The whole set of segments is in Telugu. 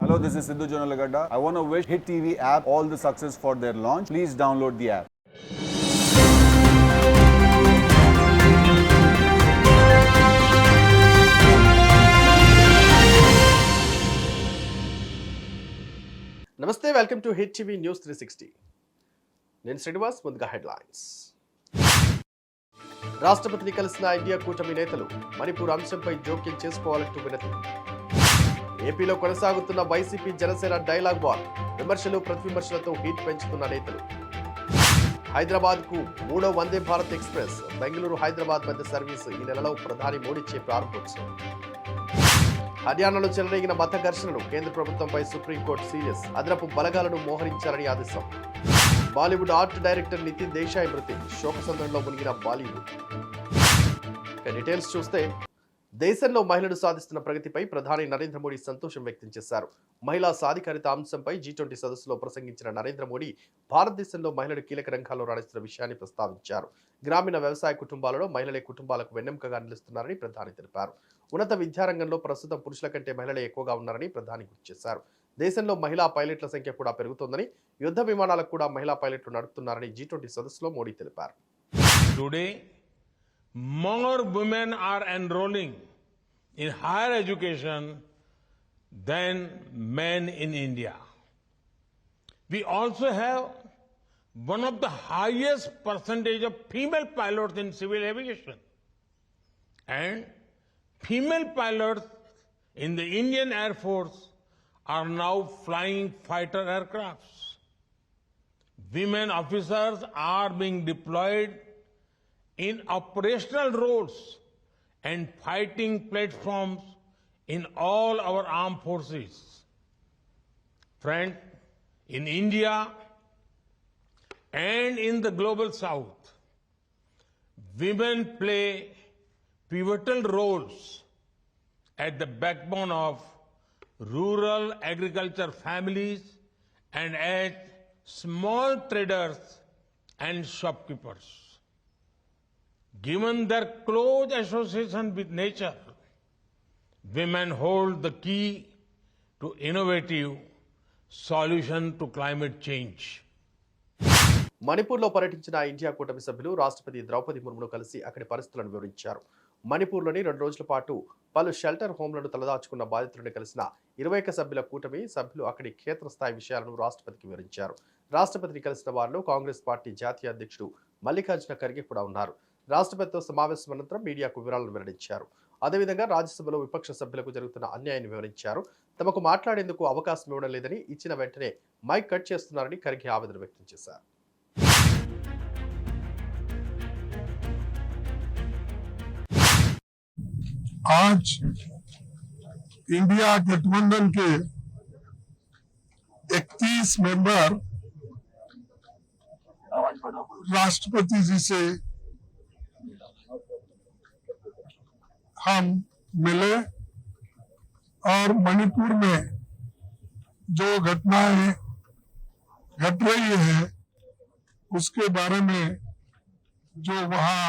Hello, this is Sidhu Jonalagada. I want to wish Hit TV app all the success for their launch. Please download the app. నమస్తే, welcome to hit TV news 360. నేను శ్రీనివాస్. ముందుగా హెడ్లైన్స్. రాష్ట్రపతిని కలిసిన ఇండియా కూటమి నేతలు మణిపూర్ అంశంపై జోక్యం చేసుకోవాలంటూ వినతి. ఏపీలో కొనసాగుతున్న వైసీపీ జనసేన డైలాగ్ వార్, విమర్శలు ప్రతివిమర్శలతో హీట్ పెంచుతున్న నేతలు. హైదరాబాద్ కు 3వ వందే భారత్ ఎక్స్ప్రెస్ బెంగళూరు హైదరాబాద్ మధ్య సర్వీసు ఈ నెలలో ప్రధాని మోడీచే ప్రారంభోత్సవం. హర్యానాలో చెలరేగిన మత ఘర్షణలు, కేంద్ర ప్రభుత్వంపై సుప్రీంకోర్టు సీరియస్, అదనపు బలగాలను మోహరించాలని ఆదేశం. బాలీవుడ్ ఆర్ట్ డైరెక్టర్ నితిన్ దేశాయ్ మృతి, శోకసంద్రంలో మునిగిన బాలీవుడ్. డీటెయిల్స్ చూస్తే, దేశంలో మహిళలు సాధిస్తున్న ప్రగతిపై ప్రధాని నరేంద్ర మోడీ సంతోషం వ్యక్తం చేశారు. మహిళా సాధికారిత అంశంపై G20 సదస్సులో ప్రసంగించిన నరేంద్ర మోడీ భారతదేశంలో మహిళలు కీలక రంగాల్లో రాణిస్తున్న విషయాన్ని ప్రస్తావించారు. గ్రామీణ వ్యవసాయ కుటుంబాలలో మహిళలే కుటుంబాలకు వెన్నెముకగా నిలుస్తున్నారని ప్రధాని తెలిపారు. ఉన్నత విద్యారంగంలో ప్రస్తుతం పురుషుల కంటే మహిళలే ఎక్కువగా ఉన్నారని ప్రధాని గుర్తు చేశారు. దేశంలో మహిళా పైలట్ల సంఖ్య కూడా పెరుగుతోందని, యుద్ధ విమానాలకు కూడా మహిళా పైలట్లు నడుపుతున్నారని G20 సదస్సులో మోడీ తెలిపారు. More women are enrolling in higher education than men in India. We also have one of the highest percentage of female pilots in civil aviation. And female pilots in the Indian Air Force are now flying fighter aircrafts. Women officers are being deployed in operational roles and fighting platforms in all our armed forces. Friends, in India and in the global south, women play pivotal roles at the backbone of rural agriculture families and as small traders and shopkeepers. Given their close association with nature, women hold the key to innovative solution to climate change. మణిపూర్లో పర్యటించిన ఇండియా కూటమి సభ్యులు రాష్ట్రపతి ద్రౌపది ముర్మును కలిసి అక్కడి పరిస్థితులను వివరించారు. మణిపూర్లోని 2 రోజుల పాటు పలు షెల్టర్ హోంలను తలదాచుకున్న బాధితులను కలిసిన 21 సభ్యుల కూటమి సభ్యులు అక్కడి క్షేత్రస్థాయి విషయాలను రాష్ట్రపతికి వివరించారు. రాష్ట్రపతిని కలిసిన వారిలో కాంగ్రెస్ పార్టీ జాతీయ అధ్యక్షుడు మల్లికార్జున ఖర్గే కూడా ఉన్నారు. రాష్ట్రపతితో సమావేశం అనంతరం మీడియాకు వివరాలను వెల్లడించారు. అదేవిధంగా రాజ్యసభలో విపక్ష సభ్యులకు జరుగుతున్న అన్యాయాన్ని వివరించారు. తమకు మాట్లాడేందుకు అవకాశం ఇవ్వడం లేదని, ఇచ్చిన వెంటనే మైక్ కట్ చేస్తున్నారని ఖర్గే ఆవేదన వ్యక్తం చేశారు. आज इंडिया गठबंधन के 31 मेंबर राष्ट्रपति जी से हम मिले और मणिपुर में जो घटनाएं घट रही है उसके बारे में, जो वहां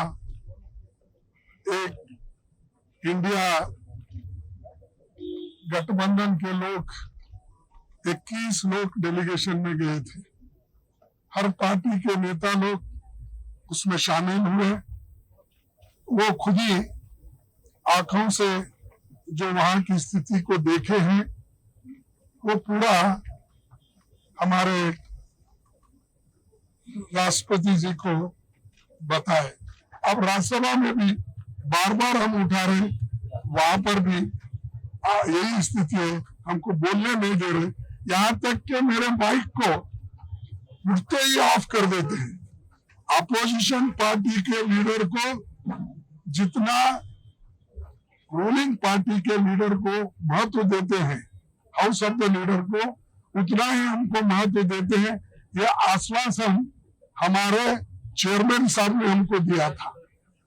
एक इंडिया गठबंधन के लोग 21 लोग डेलीगेशन में गए थे. हर पार्टी के नेता लोग उसमें शामिल हुए. वो खुद ही आंखों से जो वहां की स्थिति को देखे हैं वो पूरा हमारे राष्ट्रपति जी को बताए. अब राज्यसभा में भी बार बार हम उठा रहे, वहां पर भी यही स्थिति है, हमको बोलने नहीं दे रहे. यहाँ तक कि मेरे माइक को उठते ही ऑफ कर देते हैं. अपोजिशन पार्टी के लीडर को जितना रूलिंग पार्टी के लीडर को महत्व देते हैं, हाउस ऑफ द लीडर को उतना ही हमको महत्व देते हैं. यह आश्वासन हमारे चेयरमैन साहब ने हमको दिया था,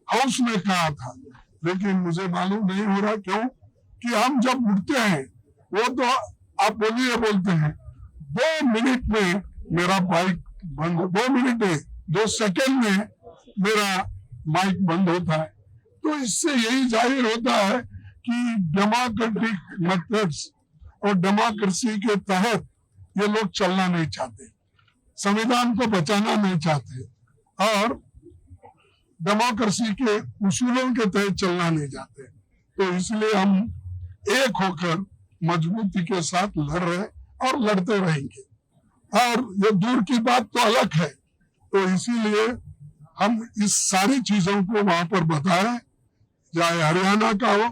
हाउस में कहा था, लेकिन मुझे मालूम नहीं हो रहा क्यों कि हम जब उठते हैं वो तो आप बोलिए बोलते हैं, 2 मिनट में मेरा माइक बंद, 2 मिनट में 2 सेकंड में मेरा माइक बंद होता है. तो इससे यही जाहिर होता है कि डेमोक्रेटिक मेथड्स और डेमोक्रेसी के तहत ये लोग चलना नहीं चाहते, संविधान को बचाना नहीं चाहते और डेमोक्रेसी के उसूलों के तहत चलना नहीं चाहते। तो इसलिए हम एक होकर मजबूती के साथ लड़ रहे हैं और लड़ते रहेंगे। और ये दूर की बात तो अलग है, तो इसीलिए हम इस सारी चीजों को वहां पर बताएं, चाहे हरियाणा का हो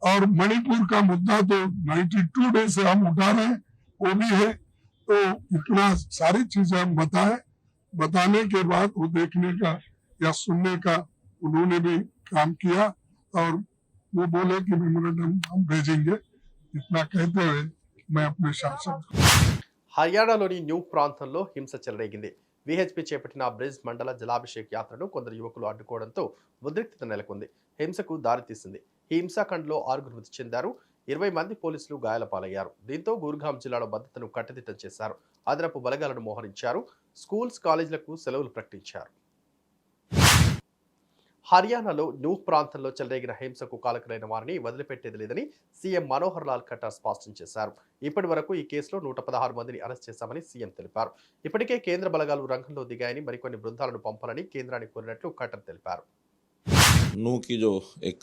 और मणिपुर का मुद्दा तो 92 डे से हम उठा रहे हैं, वो भी है। तो इतना सारी चीजें हम बताएं, बताने के बाद वो देखने का या सुनने का उन्होंने भी काम किया और वो बोले कि मेमोरेंडम हम भेजेंगे। इतना कहते हुए मैं अपने शासन హర్యానాలోని న్యూ ప్రాంతంలో హింస చెలరేగింది. విహెచ్పి చేపట్టిన బ్రిజ్ మండల జలాభిషేక్ యాత్రను కొందరు యువకులు అడ్డుకోవడంతో ఉద్రిక్తత నెలకొంది. హింసకు దారితీసింది. ఈ హింసాకాండలో 6 మృతి చెందారు, 20 మంది పోలీసులు గాయాల పాలయ్యారు. దీంతో గుర్గాం జిల్లాలో భద్రతను కట్టుదిట్టం చేశారు. అదనపు బలగాలను మోహరించారు. స్కూల్స్, కాలేజీలకు సెలవులు ప్రకటించారు. హర్యానాలో న్యూ ప్రాంతంలో చెలరేగిన హింసకు కారకులైన వారిని వదిలిపెట్టేది లేదని సీఎం మనోహర్ లాల్ ఖట్టర్ స్పష్టం చేశారు. ఇప్పటి వరకు ఈ కేసులో 116 మందిని అరెస్ట్ చేశామని సీఎం తెలిపారు. ఇప్పటికే కేంద్ర బలగాలు రంగంలో దిగాయని, మరికొన్ని బృందాలను పంపాలని కేంద్రాన్ని కోరినట్లు ఖట్టర్ తెలిపారు. नू की जो एक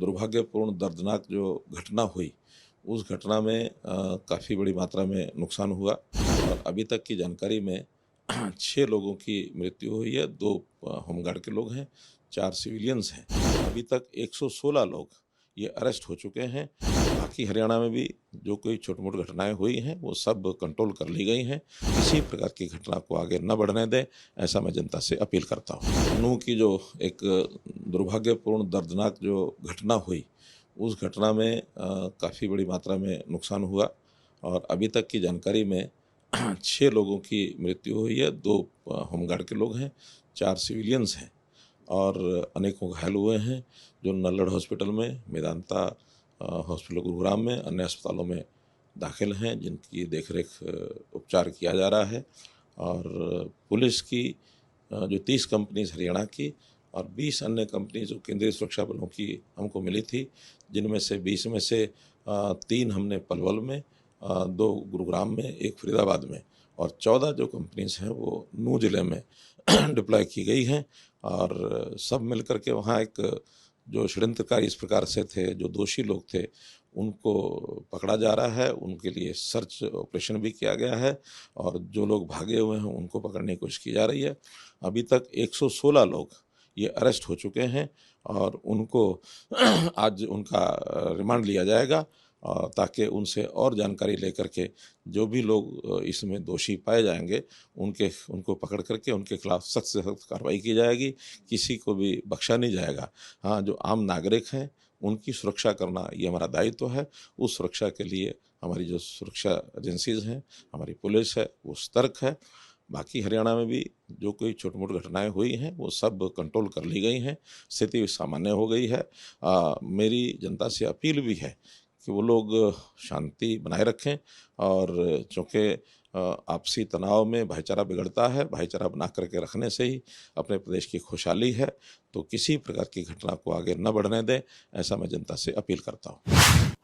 दुर्भाग्यपूर्ण दर्दनाक जो घटना हुई, उस घटना में काफ़ी बड़ी मात्रा में नुकसान हुआ और अभी तक की जानकारी में 6 लोगों की मृत्यु हुई है। 2 होमगार्ड के लोग हैं, 4 सिविलियंस हैं। अभी तक 116 लोग ये अरेस्ट हो चुके हैं। बाकी हरियाणा में भी जो कोई छोटी मोटी घटनाएं हुई हैं वो सब कंट्रोल कर ली गई हैं। किसी प्रकार की घटना को आगे न बढ़ने दें, ऐसा मैं जनता से अपील करता हूँ। नू की जो एक दुर्भाग्यपूर्ण दर्दनाक जो घटना हुई, उस घटना में काफ़ी बड़ी मात्रा में नुकसान हुआ और अभी तक की जानकारी में 6 लोगों की मृत्यु हुई है। 2 होमगार्ड के लोग हैं, 4 सिविलियंस हैं और अनेकों घायल हुए हैं जो नल्लड़ हॉस्पिटल में, मेदांता हॉस्पिटल गुरुग्राम में, अन्य अस्पतालों में दाखिल हैं, जिनकी देखरेख उपचार किया जा रहा है। और पुलिस की जो 30 कंपनीज हरियाणा की और 20 अन्य कंपनी जो केंद्रीय सुरक्षा बलों की हमको मिली थी, जिनमें से 20 में से 3 हमने पलवल में, 2 गुरुग्राम में, 1 फरीदाबाद में और 14 जो कंपनीज हैं वो नू जिले में डिप्लॉय की गई हैं। और सब मिलकर के वहाँ एक जो षड्यंत्रकारी इस प्रकार से थे, जो दोषी लोग थे, उनको पकड़ा जा रहा है। उनके लिए सर्च ऑपरेशन भी किया गया है और जो लोग भागे हुए हैं उनको पकड़ने की कोशिश की जा रही है। अभी तक 116 लोग ये अरेस्ट हो चुके हैं और उनको आज उनका रिमांड लिया जाएगा ताकि उनसे और जानकारी लेकर के जो भी लोग इसमें दोषी पाए जाएंगे उनको पकड़ करके उनके खिलाफ सख्त से सख्त कार्रवाई की जाएगी। किसी को भी बख्शा नहीं जाएगा। हाँ, जो आम नागरिक हैं उनकी सुरक्षा करना ये हमारा दायित्व है। उस सुरक्षा के लिए हमारी जो सुरक्षा एजेंसीज हैं, हमारी पुलिस है, वो सतर्क है। बाकी हरियाणा में भी जो कोई छोटी मोटी घटनाएं हुई हैं वो सब कंट्रोल कर ली गई हैं, स्थिति सामान्य हो गई है। मेरी जनता से अपील भी है कि वो लोग शांति बनाए रखें और चूँकि आपसी तनाव में भाईचारा बिगड़ता है, भाईचारा बना करके रखने से ही अपने प्रदेश की खुशहाली है। तो किसी प्रकार की घटना को आगे न बढ़ने दें, ऐसा मैं जनता से अपील करता हूँ।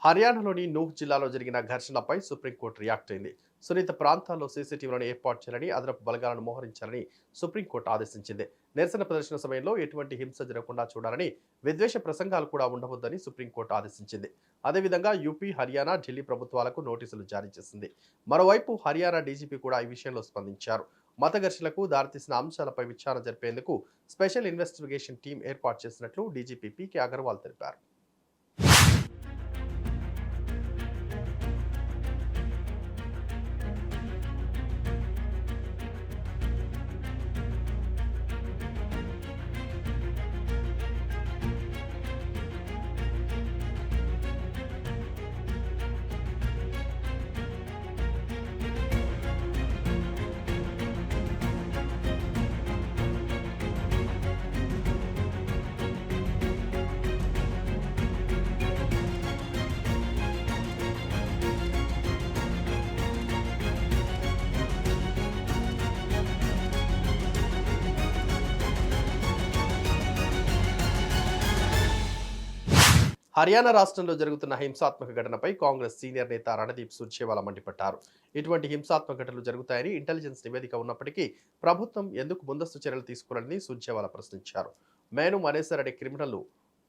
హర్యానాలోని నూహ్ జిల్లాలో జరిగిన ఘర్షణపై సుప్రీంకోర్టు రియాక్ట్ అయింది. సున్నిత ప్రాంతాల్లో సీసీటీవీలను ఏర్పాటు చేయాలని, అదనపు బలగాలను మోహరించాలని సుప్రీంకోర్టు ఆదేశించింది. నిరసన ప్రదర్శన సమయంలో ఎటువంటి హింస జరగకుండా చూడాలని, విద్వేష ప్రసంగాలు కూడా ఉండవద్దని సుప్రీంకోర్టు ఆదేశించింది. అదేవిధంగా యూపీ, హర్యానా, ఢిల్లీ ప్రభుత్వాలకు నోటీసులు జారీ చేసింది. మరోవైపు హర్యానా డీజీపీ కూడా ఈ విషయంలో స్పందించారు. మత ఘర్షణలకు దారితీసిన అంశాలపై విచారణ జరిపేందుకు స్పెషల్ ఇన్వెస్టిగేషన్ టీం ఏర్పాటు చేసినట్లు డీజీపీ పీకే అగర్వాల్ తెలిపారు. హర్యానా రాష్ట్రంలో జరుగుతున్న హింసాత్మక ఘటనపై కాంగ్రెస్ సీనియర్ నేత రణదీప్ సుర్జేవాలా మండిపడ్డారు. ఇటువంటి హింసాత్మక ఘటనలు జరుగుతాయని ఇంటెలిజెన్స్ నివేదిక ఉన్నప్పటికీ ప్రభుత్వం ఎందుకు ముందస్తు చర్యలు తీసుకోవాలని సుర్జేవాలా ప్రశ్నించారు. మేను మనీసర్ అనే క్రిమినల్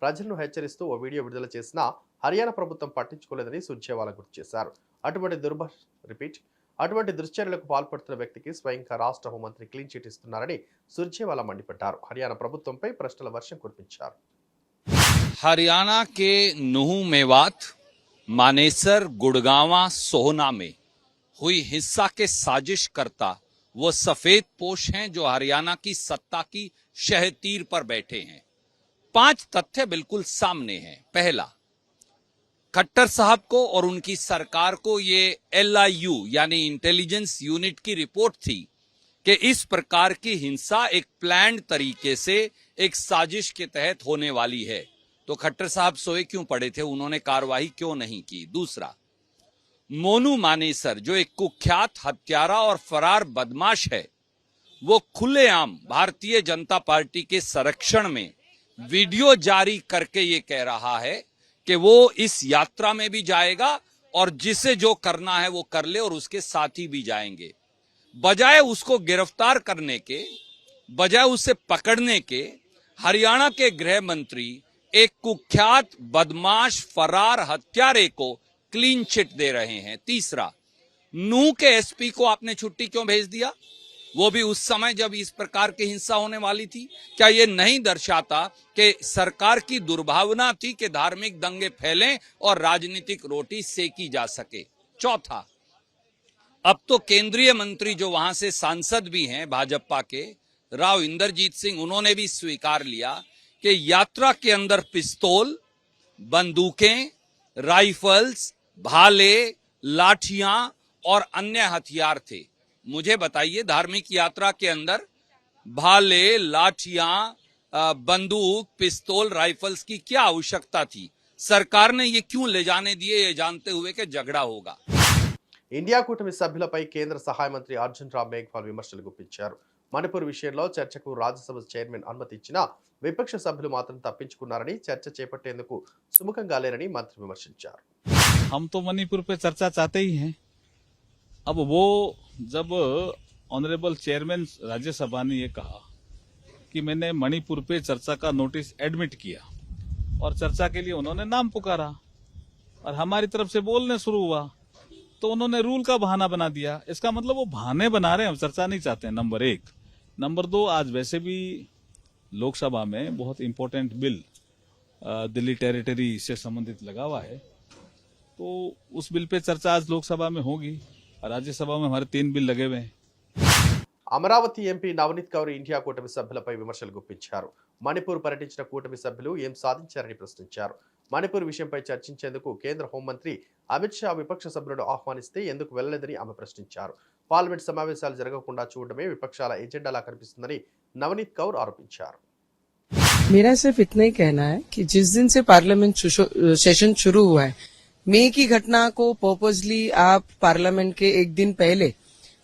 ప్రజలను హెచ్చరిస్తూ ఓ వీడియో విడుదల చేసినా హర్యానా ప్రభుత్వం పట్టించుకోలేదని సుర్జేవాలా గుర్తు చేశారు. అటువంటి దుశ్చర్యలకు పాల్పడుతున్న వ్యక్తికి స్వయంగా రాష్ట్ర హోంమంత్రి క్లీన్ చిట్ ఇస్తున్నారని సుర్జేవాలా మండిపడ్డారు. హర్యానా ప్రభుత్వంపై ప్రశ్నల వర్షం కురిపించారు. हरियाणा के नूह मेवात, मानेसर, गुड़गांवा, सोहना में हुई हिंसा के साजिशकर्ता वो सफेद पोश हैं जो हरियाणा की सत्ता की शहतीर पर बैठे हैं। 5 तथ्य बिल्कुल सामने हैं। पहला, खट्टर साहब को और उनकी सरकार को ये LIU यानी इंटेलिजेंस यूनिट की रिपोर्ट थी कि इस प्रकार की हिंसा एक प्लान्ड तरीके से एक साजिश के तहत होने वाली है, तो खट्टर साहब सोए क्यों पड़े थे, उन्होंने कार्रवाई क्यों नहीं की। दूसरा, मोनू मानेसर जो एक कुख्यात हत्यारा और फरार बदमाश है, वो खुलेआम भारतीय जनता पार्टी के संरक्षण में वीडियो जारी करके ये कह रहा है कि वो इस यात्रा में भी जाएगा और जिसे जो करना है वो कर ले और उसके साथी भी जाएंगे। बजाय उसको गिरफ्तार करने के, बजाय उसे पकड़ने के, हरियाणा के गृह मंत्री एक कुख्यात बदमाश फरार हत्यारे को क्लीन चिट दे रहे हैं। तीसरा, नूह के SP को आपने छुट्टी क्यों भेज दिया, वो भी उस समय जब इस प्रकार की हिंसा होने वाली थी। क्या ये नहीं दर्शाता कि सरकार की दुर्भावना थी कि धार्मिक दंगे फैलें और राजनीतिक रोटी सेकी जा सके। चौथा, अब तो केंद्रीय मंत्री जो वहां से सांसद भी हैं भाजपा के, राव इंदरजीत सिंह, उन्होंने भी स्वीकार लिया कि यात्रा के अंदर पिस्तौल, बंदूकें, राइफल्स, भाले, लाठियां और अन्य हथियार थे। मुझे बताइए, धार्मिक यात्रा के अंदर भाले, लाठियां, बंदूक, पिस्तौल, राइफल्स की क्या आवश्यकता थी? सरकार ने ये क्यों ले जाने दिए, ये जानते हुए कि झगड़ा होगा। ఇండియా కూటమి సభ్యులపై కేంద్ర సహాయ మంత్రి అర్జున్ రామ్ మేఘ్వాల్ విమర్శలు గుప్పించారు. మణిపూర్ విషయంలో చర్చకు రాజ్యసభ చైర్మన్ అనుమతి ఇచ్చినా విపక్ష సభ్యులు మాత్రం తప్పించుకున్నారని, చర్చ చేపట్టేందుకు సుముఖంగా లేరని మంత్రి విమర్శించారు. हम तो मणिपुर पे चर्चा चाहते ही हैं। अब वो जब ऑनरेबल चेयरमैन राज्यसभा ने ये कहा कि मैंने मणिपुर पे चर्चा का नोटिस एडमिट किया और चर्चा के लिए उन्होंने नाम पुकारा और हमारी तरफ से बोलने शुरू हुआ, तो उन्होंने रूल का बहाना बना दिया। इसका मतलब वो बहाने बना रहे हैं, हम चर्चा नहीं चाहते हैं, नंबर 1। नंबर 2, आज वैसे भी लोकसभा में बहुत इंपॉर्टेंट बिल दिल्ली टेरिटरी से संबंधित लगा हुआ है, तो उस बिल पे चर्चा आज लोकसभा में होगी और राज्यसभा में हमारे 3 बिल लगे हुए हैं। అమరావతి ఎంపీ నవనీత్ కౌర్ ఇండియా కూటమి సభ్యులపై విమర్శలు గుప్పించారు. మణిపూర్ పర్యటించిన కూటమి సభ్యులు ఏం సాధించారని ప్రశ్నించారు. మణిపూర్ విషయంపై చర్చించేందుకు కేంద్ర హోంమంత్రి అమిత్ షా విపక్ష సభ్యులను ఆహ్వానిస్తే ఎందుకు వెళ్లలేదని ఆమె ప్రశ్నించారు. పార్లమెంట్ సమావేశాలు జరగకుండా చూడడమే విపక్షాల ఎజెండాలా కనిపిస్తుందని నవనీత్ కౌర్ ఆరోపించారు. मेरा सिर्फ इतना ही कहना है कि जिस दिन से पार्लियामेंट सेशन शुरू हुआ है, मई की घटना को पर्पसली आप पार्लियामेंट के एक दिन पहले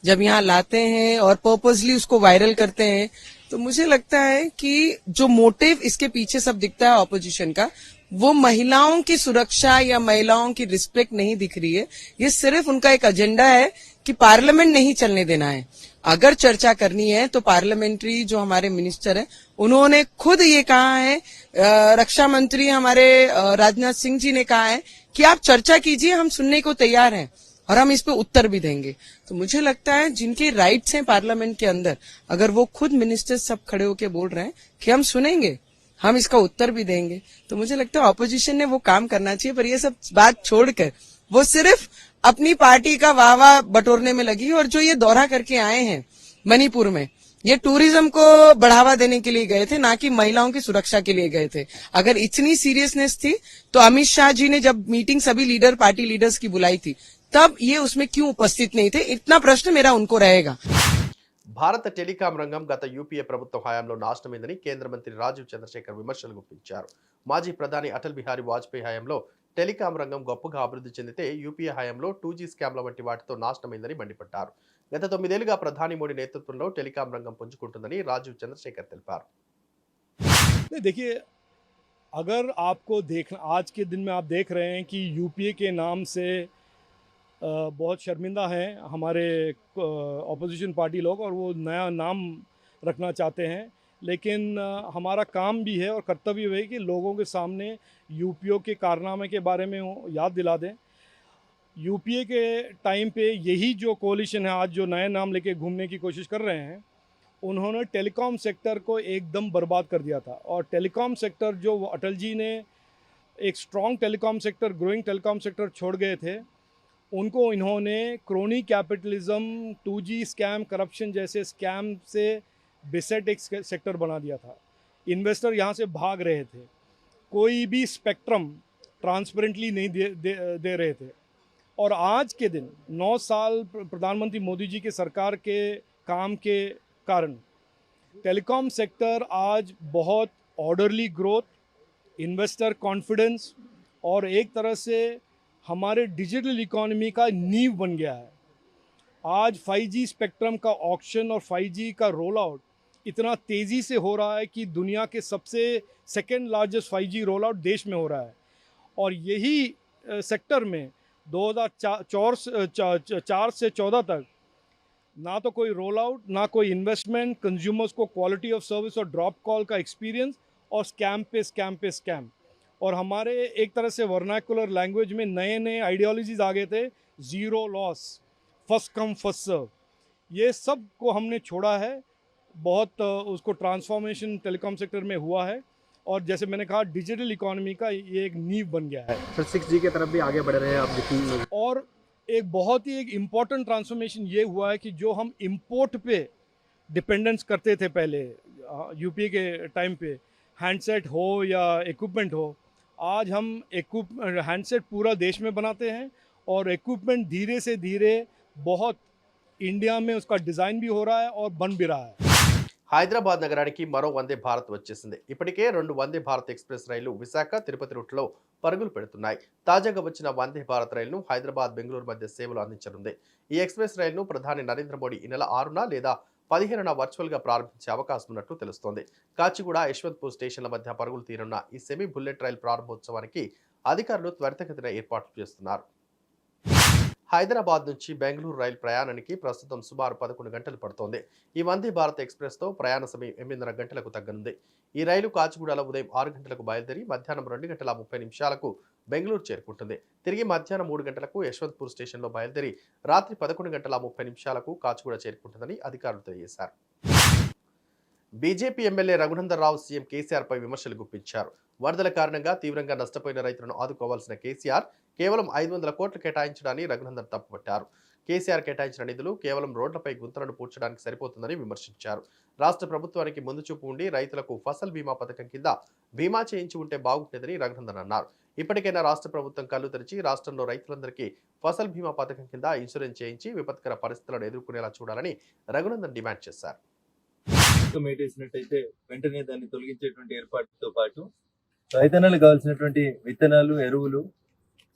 जब यहाँ लाते हैं और पर्पसली उसको वायरल करते हैं, तो मुझे लगता है कि जो मोटिव इसके पीछे सब दिखता है ऑपोजिशन का, वो महिलाओं की सुरक्षा या महिलाओं की रिस्पेक्ट नहीं दिख रही है। ये सिर्फ उनका एक एजेंडा है कि पार्लियामेंट नहीं चलने देना है। अगर चर्चा करनी है तो पार्लियामेंट्री जो हमारे मिनिस्टर हैं उन्होंने खुद ये कहा है, रक्षा मंत्री हमारे राजनाथ सिंह जी ने कहा है कि आप चर्चा कीजिए, हम सुनने को तैयार हैं और हम इस पे उत्तर भी देंगे। तो मुझे लगता है जिनके राइट्स हैं पार्लियामेंट के अंदर, अगर वो खुद मिनिस्टर्स सब खड़े होकर बोल रहे हैं कि हम सुनेंगे, हम इसका उत्तर भी देंगे, तो मुझे लगता है ऑपोजिशन ने वो काम करना चाहिए। पर ये सब बात छोड़कर वो सिर्फ अपनी पार्टी का वाहवाह बटोरने में लगी। और जो ये दौरा करके आए हैं मणिपुर में, ये टूरिज्म को बढ़ावा देने के लिए गए थे, ना कि महिलाओं की सुरक्षा के लिए गए थे। अगर इतनी सीरियसनेस थी तो अमित शाह जी ने जब मीटिंग सभी लीडर पार्टी लीडर्स की बुलाई थी, तब ये उसमें क्यों उपस्थित नहीं थे? इतना प्रश्न मेरा उनको रहेगा। భారత టెలికాం రంగం గత యూపీఏ ప్రభుత్వ హయాంలో నాశనమైందని కేంద్ర మంత్రి రాజీవ్ చంద్రశేఖర్ విమర్శలు గుప్పించారు. మాజీ ప్రధాని అటల్ బిహారీ వాజ్పేయి హయాంలో టెలికాం రంగం గొప్పగా అభివృద్ధి చెందితే యూపీఏ హయాంలో 2G స్కామ్ల వంటి వాటితో నాశనమైందని మండిపడ్డారు. గత 9 ఏళ్లుగా ప్రధాని మోడీ నేతృత్వంలో టెలికాం రంగం పుంజుకుంటుందని రాజీవ్ చంద్రశేఖర్ తెలిపారు. देखिए, अगर आपको देखना, आज के दिन में आप देख रहे हैं कि यूपीए के नाम से बहुत शर्मिंदा हैं हमारे ऑपोजिशन पार्टी लोग, और वो नया नाम रखना चाहते हैं। लेकिन हमारा काम भी है और कर्तव्य भी है कि लोगों के सामने यूपीओ के कारनामे के बारे में याद दिला दें। यूपीए के टाइम पे यही जो कोalition है आज जो नए नाम लेके घूमने की कोशिश कर रहे हैं, उन्होंने टेलीकॉम सेक्टर को एकदम बर्बाद कर दिया था। और टेलीकॉम सेक्टर जो अटल जी ने एक strong telecom sector, growing telecom sector छोड़ गए थे, उनको इन्होंने crony capitalism, 2G scam, corruption जैसे स्कैम से बेसेट एक सेक्टर बना दिया था। इन्वेस्टर यहाँ से भाग रहे थे, कोई भी स्पेक्ट्रम ट्रांसपेरेंटली नहीं दे रहे थे। और आज के दिन 9 साल प्रधानमंत्री मोदी जी के सरकार के काम के कारण टेलीकॉम सेक्टर आज बहुत ऑर्डरली ग्रोथ, इन्वेस्टर कॉन्फिडेंस और एक तरह से हमारे डिजिटल इकोनॉमी का नींव बन गया है। आज 5G स्पेक्ट्रम का ऑक्शन और 5G का रोल आउट इतना तेज़ी से हो रहा है कि दुनिया के सबसे second largest 5G roll out देश में हो रहा है। और यही सेक्टर में 2004 से 14 तक ना तो कोई रोल आउट, ना कोई इन्वेस्टमेंट, कंज्यूमर्स को क्वालिटी ऑफ सर्विस और ड्रॉप कॉल का एक्सपीरियंस, और स्कैम पे स्कैम पे स्कैम। और हमारे एक तरह से वर्नाकुलर लैंग्वेज में नए नए आइडियोलॉजीज आ गए थे, zero loss, first come first serve. ये सब को हमने छोड़ा है, बहुत उसको ट्रांसफॉर्मेशन टेलीकॉम सेक्टर में हुआ है। और जैसे मैंने कहा, डिजिटल इकोनॉमी का ये एक नींव बन गया है। सर 6G की तरफ भी आगे बढ़ रहे हैं आप देखिए। और एक बहुत ही एक इम्पॉर्टेंट ट्रांसफॉर्मेशन ये हुआ है कि जो हम इंपोर्ट पे डिपेंडेंस करते थे पहले यूपीए के टाइम पे, हैंडसेट हो या इक्विपमेंट हो, आज हम हैंडसेट पूरा देश में बनाते हैं और इक्विपमेंट धीरे से धीरे बहुत इंडिया में उसका डिज़ाइन भी हो रहा है और बन भी रहा है। హైదరాబాద్ నగరానికి మరో వందే భారత్ వచ్చేసింది. ఇప్పటికే 2 వందే భారత్ ఎక్స్ప్రెస్ రైళ్లు విశాఖ, తిరుపతి రూట్లో పరుగులు పెడుతున్నాయి. తాజాగా వచ్చిన వందే భారత్ రైలును హైదరాబాద్, బెంగళూరు మధ్య సేవలు అందించనుంది. ఈ ఎక్స్ప్రెస్ రైలును ప్రధాని నరేంద్ర మోడీ ఈ నెల 6న లేదా 15న వర్చువల్గా ప్రారంభించే అవకాశం ఉన్నట్లు తెలుస్తోంది. కాచిగూడ, యశ్వంత్పూర్ స్టేషన్ల మధ్య పరుగులు తీరున్న ఈ సెమీ బుల్లెట్ రైలు ప్రారంభోత్సవానికి అధికారులు త్వరితగతిన ఏర్పాట్లు చేస్తున్నారు. హైదరాబాద్ నుంచి బెంగళూరు రైలు ప్రయాణానికి ప్రస్తుతం సుమారు 11 గంటలు పడుతోంది. ఈ వందే భారత్ ఎక్స్ప్రెస్తో ప్రయాణ సమయం 8:30 గంటలకు తగ్గనుంది. ఈ రైలు కాచిగూడలో ఉదయం 6 గంటలకు బయలుదేరి మధ్యాహ్నం 2:30 బెంగళూరు చేరుకుంటుంది. తిరిగి మధ్యాహ్నం 3 గంటలకు యశ్వంత్పూర్ స్టేషన్లో బయలుదేరి రాత్రి 11:30 కాచిగూడ చేరుకుంటుందని అధికారులు తెలియజేశారు. BJP MLA Raghunandan Rao CM కేసీఆర్పై విమర్శలు గుప్పించారు. వరదల కారణంగా తీవ్రంగా నష్టపోయిన రైతులను ఆదుకోవాల్సిన కేసీఆర్ కేవలం 500 కోట్లు కేటాయించడాన్ని రఘునందన్ తప్పుపట్టారు. కేసీఆర్ కేటాయించిన నిధులు కేవలం రోడ్లపై గుంతలను పూడ్చడానికి సరిపోతుందని విమర్శించారు. రాష్ట్ర ప్రభుత్వానికి ముందు చూపు ఉండి రైతులకు ఫసల్ బీమా పథకం కింద బీమా చేయించి ఉంటే బాగుండేదని రఘునందన్ అన్నారు. ఇప్పటికైనా రాష్ట్ర ప్రభుత్వం కళ్ళు తెరిచి రాష్ట్రంలో రైతులందరికీ ఫసల్ బీమా పథకం కింద ఇన్సూరెన్స్ చేయించి విపత్కర పరిస్థితులను ఎదుర్కొనేలా చూడాలని రఘునందన్ డిమాండ్ చేశారు. మేటేసినట్టయితే వెంటనే దాన్ని తొలగించేటువంటి ఏర్పాటుతో పాటు రైతన్నలకు కావాల్సినటువంటి విత్తనాలు, ఎరువులు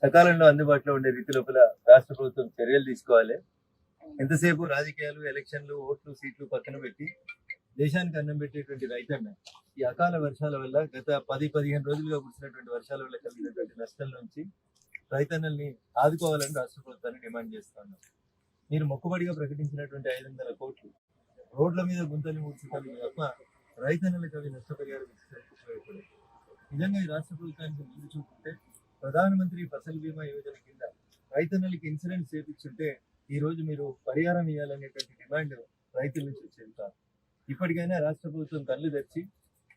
సకాలంలో అందుబాటులో ఉండే రీతి లోపల రాష్ట్ర ప్రభుత్వం చర్యలు తీసుకోవాలి. ఎంతసేపు రాజకీయాలు, ఎలక్షన్లు, ఓట్లు, సీట్లు పక్కన పెట్టి దేశానికి అన్నం పెట్టేటువంటి రైతన్న ఈ అకాల వర్షాల వల్ల గత 10-15 రోజులుగా కురిసినటువంటి వర్షాల వల్ల కలిగినటువంటి నష్టం నుంచి రైతన్నల్ని ఆదుకోవాలని రాష్ట్ర ప్రభుత్వాన్ని డిమాండ్ చేస్తున్నాం. మీరు మొక్కుబడిగా ప్రకటించినటువంటి 500 కోట్లు రోడ్ల మీద గుంతలు మూర్చుతారు తప్ప రైతన్నలకు అవి నష్టపరిహారం ఉపయోగపడదు. నిజంగా ఈ రాష్ట్ర ప్రభుత్వానికి ముందు చూపుంటే ప్రధానమంత్రి ఫసల్ బీమా యోజన కింద రైతన్నలకి ఇన్సూరెన్స్ చేయించుంటే ఈ రోజు మీరు పరిహారం ఇవ్వాలనేటువంటి డిమాండ్ రైతుల నుంచి వచ్చేది కాదు. ఇప్పటికైనా రాష్ట్ర ప్రభుత్వం కళ్ళు తెరిచి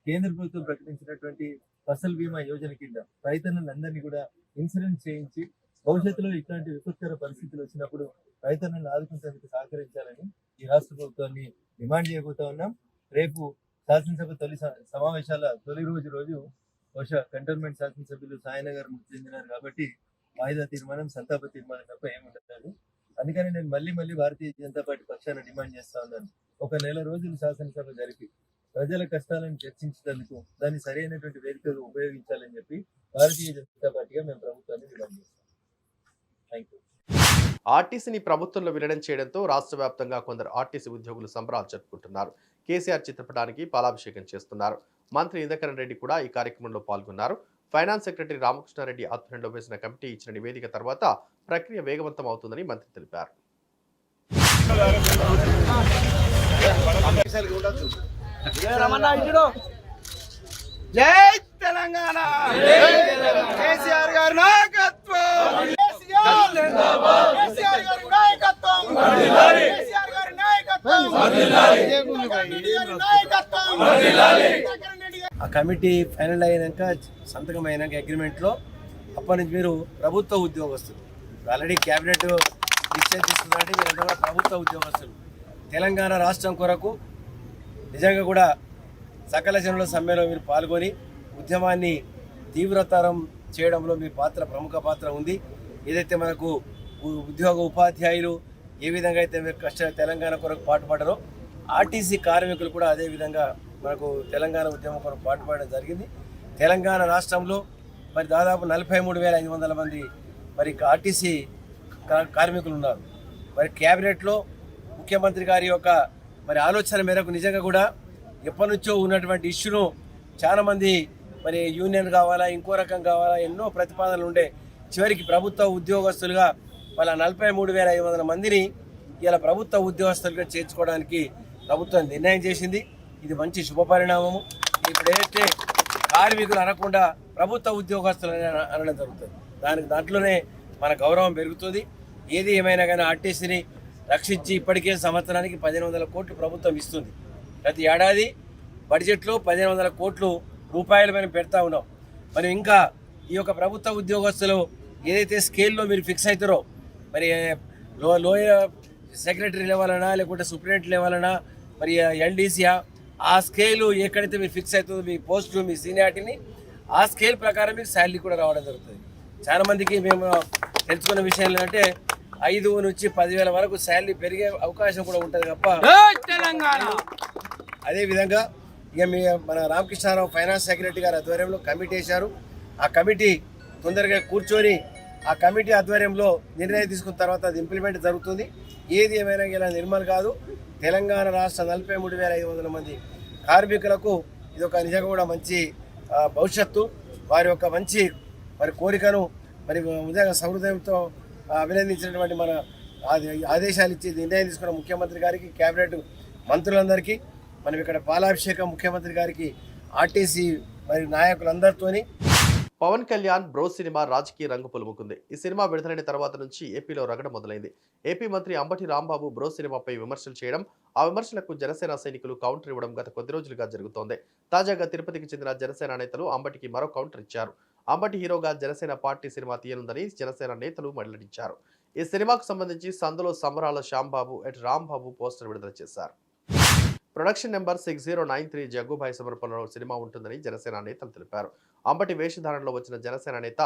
కేంద్ర ప్రభుత్వం ప్రకటించినటువంటి ఫసల్ బీమా యోజన కింద రైతన్నలందరినీ కూడా ఇన్సూరెన్స్ చేయించి భవిష్యత్తులో ఇట్లాంటి విపత్కర పరిస్థితులు వచ్చినప్పుడు రైతన్నలను ఆదుకునేందుకు సహకరించాలని ఈ రాష్ట్ర ప్రభుత్వాన్ని డిమాండ్ చేయబోతా ఉన్నాం. రేపు శాసనసభ తొలి సమావేశాల తొలి రోజు బహుశా కంటోన్మెంట్ శాసనసభ్యులు సాయనగర్ మృతి చెందినారు కాబట్టి వాయిదా తీర్మానం, సంతాప తీర్మానం తప్ప ఏముండదు. అందుకని నేను మళ్ళీ భారతీయ జనతా పార్టీ పక్షాన డిమాండ్ చేస్తా ఉన్నాను. 1 నెల రోజులు శాసనసభ జరిపి ప్రజల కష్టాలను చర్చించేందుకు దాన్ని సరైనటువంటి వేదికగా ఉపయోగించాలని చెప్పి భారతీయ జనతా పార్టీగా మేము ప్రభుత్వాన్ని డిమాండ్ చేస్తాం. Thank you. ఆర్టీసీని ప్రభుత్వంలో విలీనం చేయడంతో రాష్ట్ర వ్యాప్తంగా కొందరు ఆర్టీసీ ఉద్యోగులు సంబరాలు జరుపుకుంటున్నారు. కేసీఆర్ చిత్రపటానికి పాలాభిషేకం చేస్తున్నారు. మంత్రి ఇంద్రకరణ్ రెడ్డి కూడా ఈ కార్యక్రమంలో పాల్గొన్నారు. ఫైనాన్స్ సెక్రటరీ రామకృష్ణారెడ్డి ఆధ్వర్యంలో వేసిన కమిటీ ఇచ్చిన నివేదిక తర్వాత ప్రక్రియ వేగవంతం అవుతుందని మంత్రి తెలిపారు. జై తెలంగాణ, కేసీఆర్ గారి నాయకత్వం, కేసీఆర్ గారి నాయకత్వం, కేసీఆర్ గారి నాయకత్వం, ఆ కమిటీ ఫైనల్ అయినాక సంతకం అయినాక అగ్రిమెంట్లో అప్పటి నుంచి మీరు ప్రభుత్వ ఉద్యోగస్తులు ఆల్రెడీ క్యాబినెట్ డిసిషన్ తీసుకున్నారంటే మీరంతా కూడా ప్రభుత్వ ఉద్యోగస్తులు. తెలంగాణ రాష్ట్రం కొరకు నిజంగా కూడా సకల జనుల సమ్మెలో మీరు పాల్గొని ఉద్యమాన్ని తీవ్రతరం చేయడంలో మీ పాత్ర ప్రముఖ పాత్ర ఉంది. ఏదైతే మనకు ఉద్యోగ ఉపాధ్యాయులు ఏ విధంగా అయితే మీరు తెలంగాణ కొరకు పాటుపడరో ఆర్టీసీ కార్మికులు కూడా అదే విధంగా మనకు తెలంగాణ ఉద్యమం కొరకు పాటుపడడం జరిగింది. తెలంగాణ రాష్ట్రంలో మరి దాదాపు 43,500 మంది మరి ఆర్టీసీ కార్మికులు ఉన్నారు. మరి క్యాబినెట్లో ముఖ్యమంత్రి గారి యొక్క మరి ఆలోచన మేరకు నిజంగా కూడా ఎప్పటి నుంచో ఉన్నటువంటి ఇష్యూను చాలామంది మరి యూనియన్ కావాలా ఇంకో రకం కావాలా ఎన్నో ప్రతిపాదనలు ఉండే చివరికి ప్రభుత్వ ఉద్యోగస్తులుగా వాళ్ళ 43,500 మందిని ఇలా ప్రభుత్వ ఉద్యోగస్తులుగా చేర్చుకోవడానికి ప్రభుత్వం నిర్ణయం చేసింది. ఇది మంచి శుభ పరిణామము. ఇప్పుడు ఏదైతే కార్మికులు అనకుండా ప్రభుత్వ ఉద్యోగస్తులు అనడం జరుగుతుంది. దాంట్లోనే మన గౌరవం పెరుగుతుంది. ఏది ఏమైనా కానీ ఆర్టీసీని రక్షించి ఇప్పటికే సంవత్సరానికి 1,500 కోట్లు ప్రభుత్వం ఇస్తుంది. ప్రతి ఏడాది బడ్జెట్లో 1,500 కోట్లు రూపాయలు మనం పెడతా ఉన్నాం. మరి ఇంకా ఈ యొక్క ప్రభుత్వ ఉద్యోగస్తులు ఏదైతే స్కేల్లో మీరు ఫిక్స్ అవుతారో మరి లోయర్ సెక్రటరీ లెవెలనా లేకుంటే సూపరింటెండెంట్ లెవెలనా మరి ఎల్డీసీయా ఆ స్కేలు ఎక్కడైతే మీరు ఫిక్స్ అవుతుందో మీ పోస్టు మీ సీనియారిటీని ఆ స్కేల్ ప్రకారం మీకు శాలరీ కూడా రావడం జరుగుతుంది. చాలా మందికి మేము తెలుసుకున్న విషయం ఏంటంటే 5 నుంచి 10,000 వరకు శాలరీ పెరిగే అవకాశం కూడా ఉంటుంది తప్ప తెలంగాణ. అదేవిధంగా ఇక మన రామకృష్ణారావు ఫైనాన్స్ సెక్రటరీ గారి ఆధ్వర్యంలో కమిటీ వేశారు. ఆ కమిటీ తొందరగా కూర్చొని ఆ కమిటీ ఆధ్వర్యంలో నిర్ణయం తీసుకున్న తర్వాత అది ఇంప్లిమెంట్ జరుగుతుంది. ఏది ఏమైనా ఇలా నిర్మల్ కాదు, తెలంగాణ రాష్ట్ర 43,500 మంది కార్మికులకు ఇది ఒక నిజంగా కూడా మంచి భవిష్యత్తు. వారి యొక్క మంచి మరి కోరికను మరి నిజంగా సహృదయంతో అభినందించినటువంటి మన ఆదేశాలు ఇచ్చి నిర్ణయం తీసుకున్న ముఖ్యమంత్రి గారికి, క్యాబినెట్ మంత్రులందరికీ, మనం ఇక్కడ పాలాభిషేకం ముఖ్యమంత్రి గారికి, ఆర్టీసీ మరి నాయకులందరితోని. పవన్ కళ్యాణ్ బ్రో సినిమా రాజకీయ రంగు పులుముకుంది. ఈ సినిమా విడుదలైన తర్వాత నుంచి ఏపీలో రగడ మొదలైంది. ఏపీ మంత్రి అంబటి రాంబాబు బ్రో సినిమాపై విమర్శలు చేయడం, ఆ విమర్శలకు జనసేన సైనికులు కౌంటర్ ఇవ్వడం గత కొద్ది రోజులుగా జరుగుతోంది. తాజాగా తిరుపతికి చెందిన జనసేన నేతలు అంబటికి మరో కౌంటర్ ఇచ్చారు. అంబటి హీరోగా జనసేన పార్టీ సినిమా తీయనుందని జనసేన నేతలు వెల్లడించారు. ఈ సినిమాకు సంబంధించి సందులో సంబరాల శ్యాంబాబు ఎట్ రాంబాబు పోస్టర్ విడుదల చేశారు. ప్రొడక్షన్ నెంబర్ 6093 జగ్గుభాయ్ సమర్పణలో సినిమా ఉంటుందని జనసేన నేతలు తెలిపారు. అంబటి వేషధారణలో వచ్చిన జనసేన నేత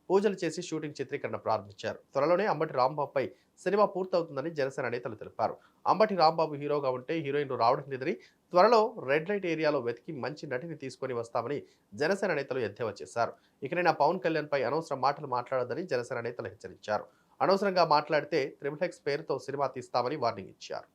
పూజలు చేసి షూటింగ్ చిత్రీకరణ ప్రారంభించారు. త్వరలోనే అంబటి రాంబాబుపై సినిమా పూర్తవుతుందని జనసేన నేతలు తెలిపారు. అంబటి రాంబాబు హీరోగా ఉంటే హీరోయిన్లు రావడం లేదని, త్వరలో రెడ్ లైట్ ఏరియాలో వెతికి మంచి నటిని తీసుకొని వస్తామని జనసేన నేతలు ఎద్దేవా చేశారు. ఇకనైనా పవన్ కళ్యాణ్ పై అనవసర మాటలు మాట్లాడొద్దని జనసేన నేతలు హెచ్చరించారు. అనవసరంగా మాట్లాడితే XXX పేరుతో సినిమా తీస్తామని వార్నింగ్ ఇచ్చారు.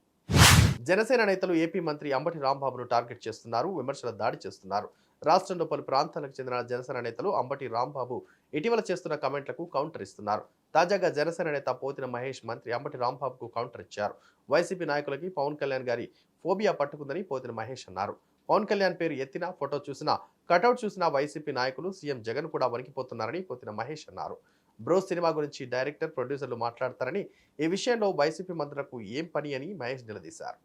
జనసేన నేతలు ఏపీ మంత్రి అంబటి రాంబాబును టార్గెట్ చేస్తున్నారు, విమర్శల దాడి చేస్తున్నారు. రాష్ట్రంలో పలు ప్రాంతాలకు చెందిన జనసేన నేతలు అంబటి రాంబాబు ఇటీవల చేస్తున్న కామెంట్లకు కౌంటర్ ఇస్తున్నారు. తాజాగా జనసేన నేత పోతిన మహేష్ మంత్రి అంబటి రాంబాబుకు కౌంటర్ ఇచ్చారు. వైసీపీ నాయకులకి పవన్ కళ్యాణ్ గారి ఫోబియా పట్టుకుందని పోతిన మహేష్ అన్నారు. పవన్ కళ్యాణ్ పేరు ఎత్తినా, ఫోటో చూసినా, కటౌట్ చూసినా వైసీపీ నాయకులు, సీఎం జగన్ కూడా వణికిపోతున్నారని పోతిన మహేష్ అన్నారు. బ్రో సినిమా గురించి డైరెక్టర్, ప్రొడ్యూసర్లు మాట్లాడతారని, ఈ విషయంలో వైసీపీ మంత్రులకు ఏం పని అని మహేష్ నిలదీశారు.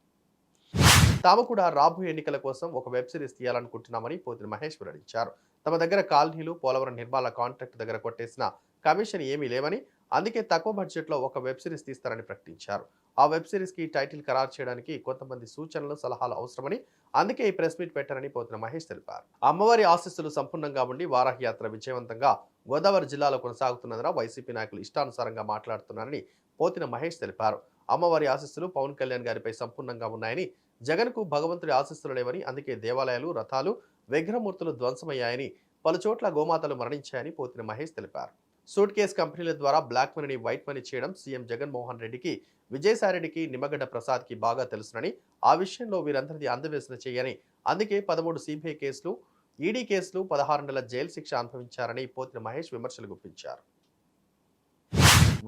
తాము కూడా రాబోయే ఎన్నికల కోసం ఒక వెబ్ సిరీస్ తీయాలనుకుంటున్నామని పోతిన మహేష్ వెల్లడించారు. తమ దగ్గర కాలనీలు, పోలవరం నిర్మాణ కాంట్రాక్ట్ దగ్గర కొట్టేసిన కమిషన్ ఏమీ లేవని, అందుకే తక్కువ బడ్జెట్లో ఒక వెబ్ సిరీస్ తీస్తారని ప్రకటించారు. ఆ వెబ్ సిరీస్ కి టైటిల్ ఖరారు చేయడానికి కొంతమంది సూచనలు, సలహాలు అవసరమని, అందుకే ఈ ప్రెస్ మీట్ పెట్టారని పోతిన మహేష్ తెలిపారు. అమ్మవారి ఆశీస్సులు సంపూర్ణంగా ఉండి వారాహి యాత్ర విజయవంతంగా గోదావరి జిల్లాలో కొనసాగుతున్నందున వైసీపీ నాయకులు ఇష్టానుసారంగా మాట్లాడుతున్నారని పోతిన మహేష్ తెలిపారు. అమ్మవారి ఆశీస్సులు పవన్ కళ్యాణ్ గారిపై సంపూర్ణంగా ఉన్నాయని, జగన్ కు భగవంతుడి ఆశీస్సులు లేవని, అందుకే దేవాలయాలు, రథాలు, విగ్రహమూర్తులు ధ్వంసమయ్యాయని, పలుచోట్ల గోమాతలు మరణించాయని పోతిన మహేష్ తెలిపారు. సూట్ కేస్ కంపెనీల ద్వారా బ్లాక్ మనీని వైట్ మనీ చేయడం సీఎం జగన్మోహన్ రెడ్డికి విజయసాయిరెడ్డికి నిమ్మగడ్డ ప్రసాద్కి బాగా తెలుసునని, ఆ విషయంలో వీరందరిది అందవేసిన చేయని, అందుకే 13 సిబిఐ కేసులు, ఈడీ కేసులు, 16 నెలల జైలు శిక్ష అనుభవించారని పోతిన మహేష్ విమర్శలు గుప్పించారు.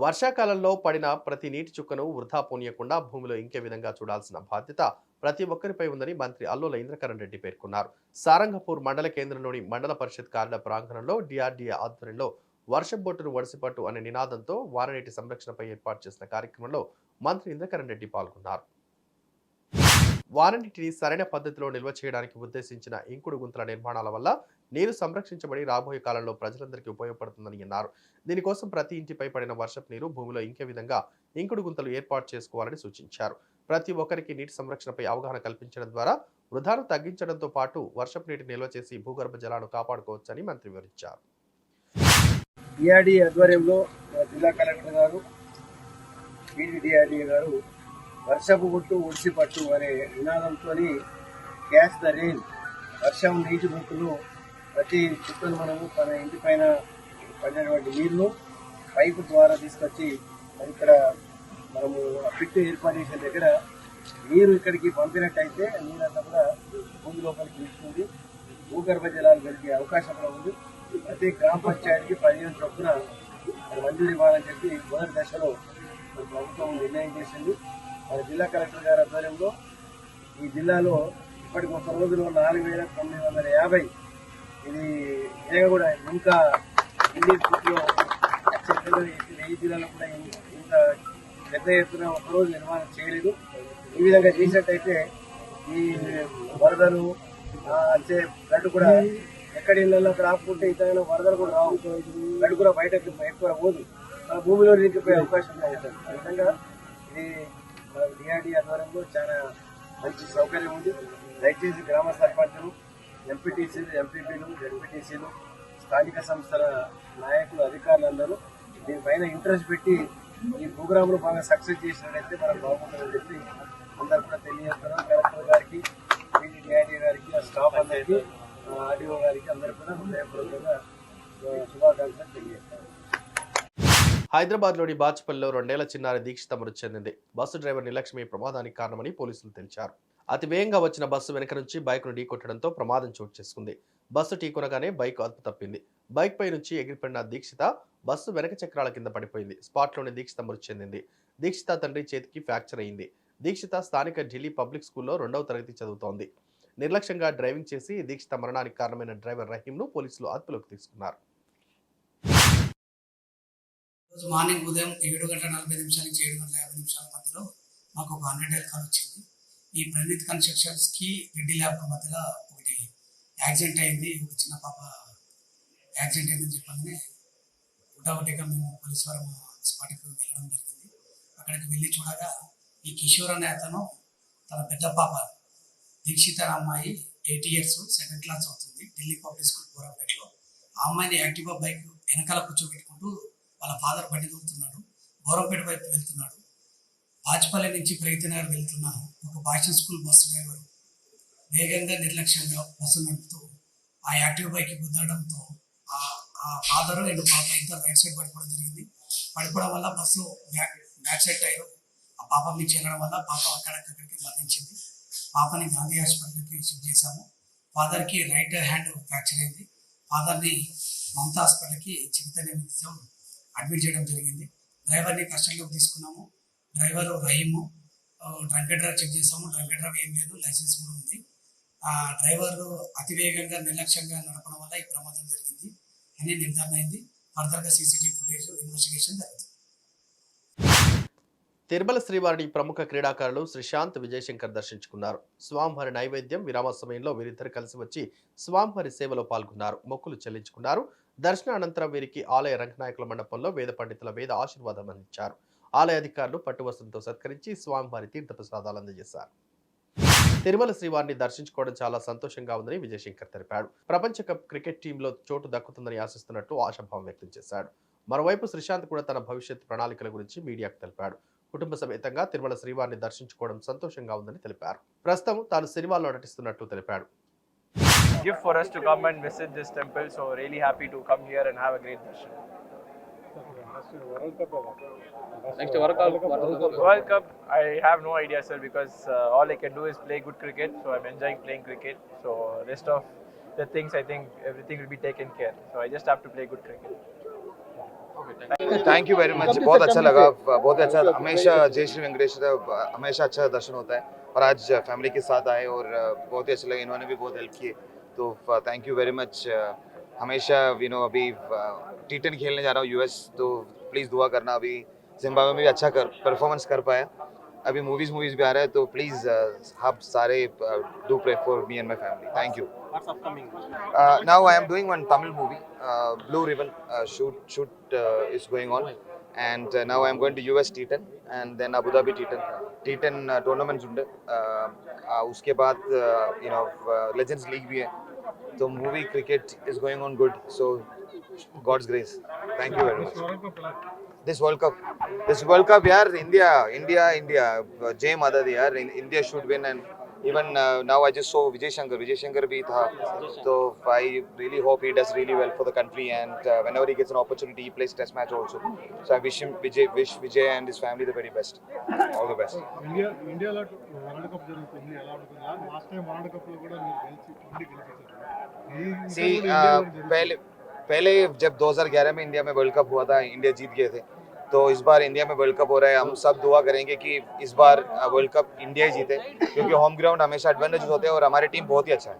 వర్షాకాలంలో పడిన ప్రతి నీటి చుక్కను వృధా పోనీయకుండా భూమిలో ఇంకే విధంగా చూడాల్సిన బాధ్యత ప్రతి ఒక్కరిపై ఉందని మంత్రి అల్లుల ఇంద్రకరణ్ రెడ్డి పేర్కొన్నారు. సారంగపూర్ మండల కేంద్రంలోని మండల పరిషత్ కార్యాలయ ప్రాంగణంలో డిఆర్డీఏ ఆధ్వర్యంలో వర్షం బొట్టును వడిసిపట్టు అనే నినాదంతో వాననీటి సంరక్షణపై ఏర్పాటు చేసిన కార్యక్రమంలో మంత్రి ఇంద్రకరణ్ రెడ్డి పాల్గొన్నారు. వాననీటిని సరైన పద్ధతిలో నిల్వ చేయడానికి ఉద్దేశించిన ఇంకుడు గుంతల నిర్మాణాల వల్ల నీరు సంరక్షించబడి రాబోయే కాలంలో ప్రజలందరికీ ఉపయోగపడుతుందని అన్నారు. దీనికోసం ప్రతి ఇంటిపై పడిన వర్షపు నీరు భూమిలో ఇంకే విధంగా ఇంకుడు గుంతలు ఏర్పాటు చేసుకోవాలని సూచించారు. ప్రతి ఒక్కరికి నీటి సంరక్షణపై అవగాహన కల్పించడం ద్వారా వృధాను తగ్గించడంతో పాటు వర్షపు నీటి నిల్వ చేసి భూగర్భ జలాలను కాపాడుకోవచ్చని మంత్రి వివరించారు. డిఆర్డీ ఆధ్వర్యంలో జిల్లా కలెక్టర్ గారు, డిఆర్డీ గారు వర్షపు గుట్టు ఒడిసి పట్టు అనే నినాదంతో క్యాచ్ ద రెయిన్, వర్షం నీటి గుట్టును ప్రతి చుట్టను మనము మన ఇంటి పైన పడినటువంటి నీళ్లు పైపు ద్వారా తీసుకొచ్చి ఇక్కడ మనము పిట్టు ఏర్పాటు చేసిన దగ్గర నీరు ఇక్కడికి పంపినట్టయితే నీరంతా కూడా భూమి లోపలికి తీసుకుంది, భూగర్భ జలాలు పెరిగే అవకాశం కూడా ఉంది. ప్రతి గ్రామ పంచాయతీకి 15 చొప్పున మంజూరు ఇవ్వాలని చెప్పి మొదటి దశలో ప్రభుత్వం నిర్ణయం చేసింది. మన జిల్లా కలెక్టర్ గారి ఆధ్వర్యంలో ఈ జిల్లాలో ఇప్పటికి ఒక రోజులో 4,950 ఇది కూడా ఇంకా ఢిల్లీ పూర్తిలో ఈ జిల్లాలో కూడా ఇంత పెద్ద ఎత్తున ఒక రోజు నిర్మాణం చేయలేదు. ఈ విధంగా చేసినట్టయితే ఈ వరదలు వచ్చే ఫ్లడ్ కూడా ఎక్కడి ఇళ్లలో అక్కడ ఆపుకుంటే ఇతర వరదలు కూడా రావు, ఫ్లడ్ కూడా బయటకు ఎక్కువ పోదు, మన భూమిలో నిలిచిపోయే అవకాశం ఉంటుంది. ఆ విధంగా ఇది మన డిఆర్డీ ఆధ్వర్యంలో చాలా మంచి సౌకర్యం ఉంది. దయచేసి గ్రామ సర్పంచులు, ఎంపీటీసీలు, ఎంపీపీలు, జడ్పీటీసీలు, స్థానిక సంస్థల నాయకులు, అధికారులందరూ దీనిపైన ఇంట్రెస్ట్ పెట్టి ఈ ప్రోగ్రాంలు బాగా సక్సెస్ చేసినట్లయితే మనం బాగుంటుందని చెప్పి అందరూ కూడా తెలియజేస్తున్నాం. కలెక్టర్ గారికి, డిఆర్డీ గారికి, ఆ స్టాఫ్ అందరికీ, ఆర్డీఓ గారికి అందరూ కూడా హృదయపూర్వకంగా శుభాకాంక్షలు తెలియజేస్తాం. హైదరాబాద్లోని బాచ్పల్లిలో 2 ఏళ్ల చిన్నారి దీక్షిత మృతి చెందింది. బస్సు డ్రైవర్ నిర్లక్ష్యమే ప్రమాదానికి కారణమని పోలీసులు తెలిపారు. అతి వేగంగా వచ్చిన బస్సు వెనక నుంచి బైక్ను ఢీకొట్టడంతో ప్రమాదం చోటు చేసుకుంది. బస్సు ఢీకొనగానే బైక్ అదుపు తప్పింది. బైక్ పై నుంచి ఎగిరిపడిన దీక్షిత బస్సు వెనక చక్రాల కింద పడిపోయింది. స్పాట్లోనే దీక్షిత మృతి చెందింది. దీక్షిత తండ్రి చేతికి ఫ్రాక్చర్ అయింది. దీక్షిత స్థానిక ఢిల్లీ పబ్లిక్ స్కూల్లో 2వ తరగతి చదువుతోంది. నిర్లక్ష్యంగా డ్రైవింగ్ చేసి దీక్షిత మరణానికి కారణమైన డ్రైవర్ రహీంను పోలీసులు అదుపులోకి తీసుకున్నారు. మార్నింగ్ ఉదయం 7:40 నుంచి 7:50 మధ్యలో మాకు ఒక 100 డైల్ కాల్ వచ్చింది. ఈ ప్రణీత్ కన్స్ట్రక్షన్స్ కి రెడ్డి ల్యాబ్ మధ్యలో ఒకటి యాక్సిడెంట్ అయింది, ఒక చిన్న పాప యాక్సిడెంట్ అయిందని చెప్పగానే ఒకటిగా మేము పోలీసు వారు స్పాట్కి వెళ్ళడం జరిగింది. అక్కడికి వెళ్ళి చూడగా ఈ కిషోర్ అనే అతను తన పెద్ద పాప దీక్షిత అమ్మాయి 8 years, 2nd class అవుతుంది, ఢిల్లీ పబ్లిక్ స్కూల్ బోరంపేటలో. ఆ అమ్మాయిని యాక్టివా బైక్ వెనకాల కూర్చోబెట్టుకుంటూ వాళ్ళ ఫాదర్ బండి దొరుకుతున్నాడు, బోరంపేట వైపు వెళ్తున్నాడు. బాజ్పల్లి నుంచి ప్రగతినగర్ వెళ్తున్న ఒక భాషణ స్కూల్ బస్సు డ్రైవర్ వేగంగా నిర్లక్ష్యంగా బస్సు నడుపుతూ ఆ యాక్టివ్ బైక్ గుద్దడంతో ఆ ఫాదర్ అండ్ పాప ఇద్దరు రైట్ సైడ్ పడిపోవడం జరిగింది. పడిపోవడం వల్ల బస్సు బ్యాక్ సైడ్ టైర్ ఆ పాప మీద చేరడం వల్ల పాప అక్కడికి మరణించింది. పాపని గాంధీ హాస్పిటల్కి షిఫ్ట్ చేశాము. ఫాదర్కి రైట్ హ్యాండ్ ఫ్రాక్చర్ అయింది. ఫాదర్ని మమతా హాస్పిటల్కి చికిత్స నిమిత్తం అడ్మిట్ చేయడం జరిగింది. డ్రైవర్ని కస్టడీలోకి తీసుకున్నాము. Driver Rahim, drunk and drive check చేసాము. డ్రంక్ అండ్ డ్రైవ్ ఏం లేదు, లైసెన్స్ కూడా ఉంది. ఆ డ్రైవర్ అతివేగంగా నిర్లక్ష్యంగా నడపడం వల్ల ఈ ప్రమాదం జరిగింది అని నిర్ధారణ అయింది. ఫర్దర్గా CCTV ఫుటేజ్ ఇన్వెస్టిగేషన్ జరుగుతుంది. తిరుమల శ్రీవారిని ప్రముఖ క్రీడాకారులు శ్రీశాంత్, విజయశంకర్ దర్శించుకున్నారు. స్వామివారి నైవేద్యం విరామ సమయంలో వీరిద్దరు కలిసి వచ్చి స్వామివారి సేవలో పాల్గొన్నారు, మొక్కులు చెల్లించుకున్నారు. దర్శన అనంతరం వీరికి ఆలయ రంగనాయకుల మండపంలో వేద పండితుల వేద ఆశీర్వాదం అందించారు. ఆలయ అధికారులు పట్టువస్త్రంతో సత్కరించి స్వామివారి తీర్థప్రసాదాలు అందజేశారు. తిరుమల శ్రీవారిని దర్శించుకోవడం చాలా సంతోషంగా ఉందని విజయశంకర్ తెలిపాడు. ప్రపంచ కప్ క్రికెట్ టీంలో చోటు దక్కుతుందని ఆశిస్తున్నట్టు ఆశాభావం వ్యక్తం చేశాడు. మరోవైపు శ్రీశాంత్ కూడా తన భవిష్యత్ ప్రణాళికల గురించి మీడియాకు తెలిపాడు. కుటుంబ సమేతంగా తిరుమల శ్రీవారిని దర్శించుకోవడం సంతోషంగా ఉందని తెలిపారు. ప్రస్తుతం తాను సినిమాల్లో నటిస్తున్నట్టు తెలిపాడు. Gift for us to come and visit this temple, so really happy to come here and have a great darshan. Next World Cup. World Cup, I have no idea, sir, because all I can do is play good cricket. So I'm enjoying playing cricket. So rest of the things, I think everything will be taken care. So I just have to play good cricket. Thank you very much. बहुत अच्छा लगा, बहुत अच्छा. हमेशा जय श्री वेंकटेश्वर, हमेशा अच्छा दर्शन होता है और आज फैमिली के साथ आए और बहुत ही अच्छा लगा. इन्होंने भी बहुत हेल्प किए, तो थैंक यू वेरी मच. हमेशा अभी T10 खेलने जा रहा हूँ यूएस, तो प्लीज़ दुआ करना. अभी जिम्बाब्वे में भी अच्छा परफॉर्मेंस कर पाया. अभी मूवीज़ भी आ रहा है, तो प्लीज़ आप सारे do pray for me and my family. Thank you. Now I am doing one Tamil movie, Blue Ribbon shoot is going on, and now I am going to US T10 and then Abu Dhabi T10 tournaments unde. उसके बाद Legends League भी है, तो movie cricket is going on good, so God's grace. Thank you very much. This World Cup यार, India Jay Madad यार, India should win. And even now I just saw Vijay Shankar भी था, so I really hope he does really well for the country, and whenever he gets an opportunity he plays test match also. So I wish Vijay and his family the very best. All the best. ఇండియాలో వరల్డ్ కప్ జరుగుతుంది, ఎలా ఉంటుంది? లాస్ట్ టైం వరల్డ్ కప్ లో కూడా మీరు గెలిచారు. See, पहले जब 2011 में इंडिया में वर्ल्ड कप हुआ था, इंडिया जीत गए थे. तो इस बार इंडिया में वर्ल्ड कप हो रहा है. हम सब दुआ करेंगे कि इस बार वर्ल्ड कप इंडिया ही जीते, क्योंकि होम ग्राउंड हमेशा एडवांटेज होते हैं और हमारी टीम बहुत ही अच्छा है.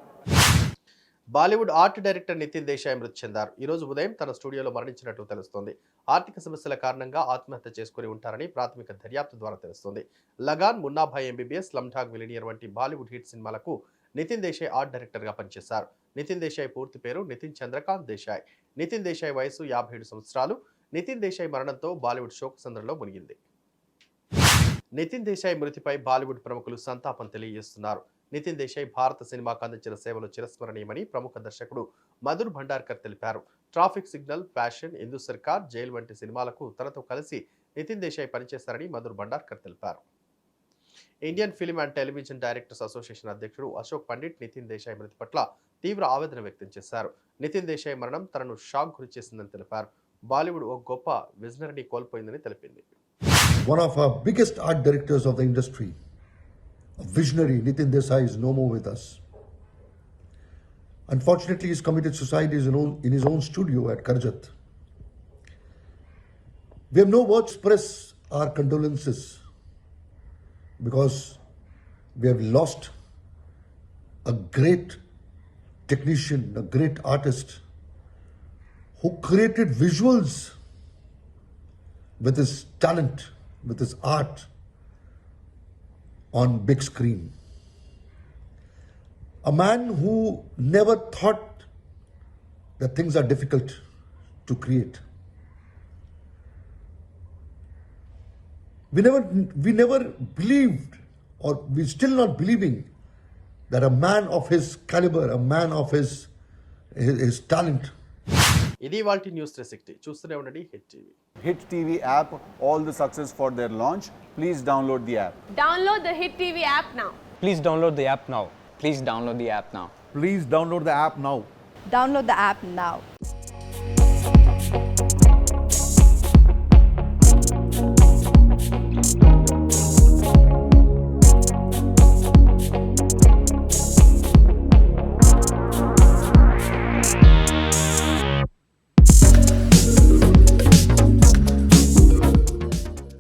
బాలీవుడ్ ఆర్ట్ డైరెక్టర్ నితిన్ దేశాయ్ మృతి చెందారు. ఈ రోజు ఉదయం తన స్టూడియోలో మరణించినట్లు తెలుస్తోంది. ఆర్థిక సమస్యల కారణంగా ఆత్మహత్య చేసుకుని ఉంటారని ప్రాథమిక దర్యాప్తు ద్వారా తెలుస్తోంది. Lagaan, Munna Bhai MBBS, Slumdog millionaire వంటి బాలీవుడ్ హిట్ సినిమాలకు నితిన్ దేశాయ్ ఆర్ట్ డైరెక్టర్గా పనిచేశారు. నితిన్ దేశాయ్ పూర్తి పేరు నితిన్ చంద్రకాంత్ దేశాయ్. నితిన్ దేశాయ్ వయసు 57 సంవత్సరాలు. నితిన్ దేశాయ్ మరణంతో బాలీవుడ్ శోకసంద్రంలో మునిగింది. నితిన్ దేశాయ్ మృతిపై బాలీవుడ్ ప్రముఖులు సంతాపం తెలియజేస్తున్నారు. నితిన్ దేశాయ్ భారత సినిమాకు అందించిన సేవలు చిరస్మరణీయమని ప్రముఖ దర్శకుడు మధుర్ భండార్కర్ తెలిపారు. ట్రాఫిక్ సిగ్నల్, ప్యాషన్, హిందూ సర్కార్, జైల్ వంటి సినిమాలకు తనతో కలిసి నితిన్ దేశాయ్ పనిచేశారని మధుర్ భండార్కర్ తెలిపారు. Indian film and television directors association అధ్యక్షుడు అశోక్ పండిట్ నితిన్ దేశాయ్ మృతి పట్ల తీవ్ర ఆవేదన వ్యక్తం చేశారు. నితిన్ దేశాయ్ మరణం తనను షాక్ గురి చేసిందని తెలిపారు. బాలీవుడ్ ఓ గొప్ప విజనరీని కోల్పోయిందని తెలిపింది. One of our biggest art directors of the industry, a visionary, Nitin Desai, is no more with us. Unfortunately, he's committed suicide in his own studio at Karjat. We have no words to express our condolences because we have lost a great technician, a great artist who created visuals with his talent, with his art on big screen. A man who never thought that things are difficult to create. We never believed, or we still not believing, that a man of his caliber, a man of his talent. ఇది వాల్టి న్యూస్ 360. చూస్తూనే ఉండండి hit TV. Hit TV app, all the success for their launch. Please download the app. Download the Hit TV app now. Please download the app now. Please download the app now. Please download the app now. Download the app now.